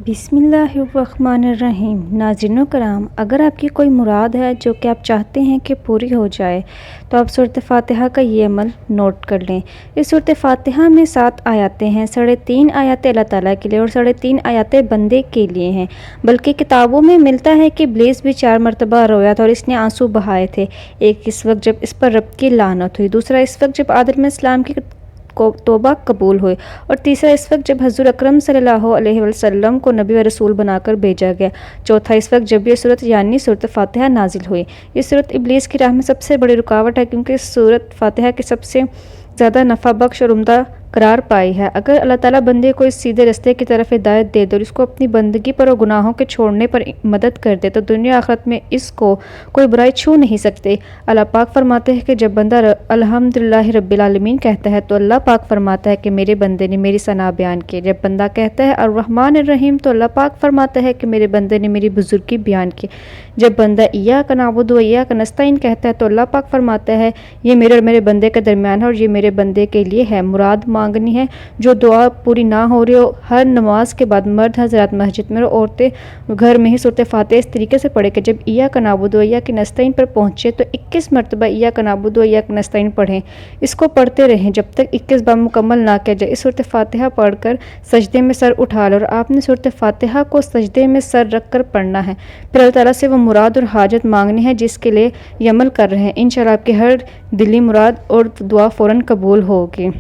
बिस्मिल्लाहिर्रहमानिर्रहीम। नाज़रीन कराम, अगर आपकी कोई मुराद है जो कि आप चाहते हैं कि पूरी हो जाए तो आप सूरत फ़ातिहा का ये अमल नोट कर लें। इस सूरत फ़ातिहा में 7 आयतें हैं। 3.5 आयतें अल्लाह ताला के लिए और 3.5 आयतें बंदे के लिए हैं। बल्कि किताबों में मिलता है कि इब्लीस भी 4 मरतबा रोया था और इसने आंसू बहाए थे। एक इस वक्त जब इस पर रब की लानत हुई, दूसरा इस वक्त जब आदम अलैहिस्सलाम की को तौबा कबूल हुई, और तीसरा इस वक्त जब हज़रत अकरम सल्लल्लाहु अलैहि वसल्लम को नबी व रसूल बनाकर भेजा गया। चौथा इस वक्त जब ये सूरत यानी सूरत फ़ातिहा नाजिल हुई। ये सूरत इब्लीस की राह में सबसे बड़ी रुकावट है, क्योंकि इस सूरत फ़ातिहा के सबसे ज़्यादा नफ़ा बख्श और उम्दा करार पाई है। अगर अल्लाह ताला बंदे को इस सीधे रास्ते की तरफ हिदायत दे दे और इसको अपनी बंदगी पर और गुनाहों के छोड़ने पर मदद कर दे तो दुनिया आखिरत में इसको कोई बुराई छू नहीं सकती। अल्लाह पाक फरमाते हैं कि जब बंदा अल्हम्दुलिल्लाहि रब्बिल आलमीन कहता है तो अल्लाह पाक फरमाता है कि मेरे बंदे ने मेरी सना बयान की। जब बंदा कहता है अर्रहमान अर्रहीम तो अल्लाह पाक फरमाता है कि मेरे बंदे ने मेरी बुजुर्गी बयान की। जब बंदा इय्याका नअबुदु व इय्याका नस्तईन कहता है तो अल्लाह पाक फरमाता है ये मेरे और मेरे बंदे के दरमियान है और ये मेरे बंदे के लिए है। मुराद मांगनी है। जो दुआ पूरी ना हो रही हो, हर नमाज के बाद मर्द हजरात मस्जिद में और औरतें घर में ही सूरत फ़ातिहा इस तरीके से पढ़े कि जब इय्याका नअबुदु व इय्याका नस्तईन पर पहुँचे तो 21 मरतबा इय्याका नअबुदु व इय्याका नस्तईन पढ़ें। इसको पढ़ते रहें जब तक 21 बार मुकम्मल ना किया जाए। इस सूरत फ़ातिहा पढ़कर सजदे में सर उठा लो और आपने सूरत फ़ातिहा को सजदे में सर रख कर पढ़ना है। फिर अल्लाह ताला से वो मुराद और हाजत मांगनी है जिसके लिए ये अमल कर रहे हैं। इंशाअल्लाह आपकी हर दिली मुराद और दुआ फ़ौरन कबूल होगी।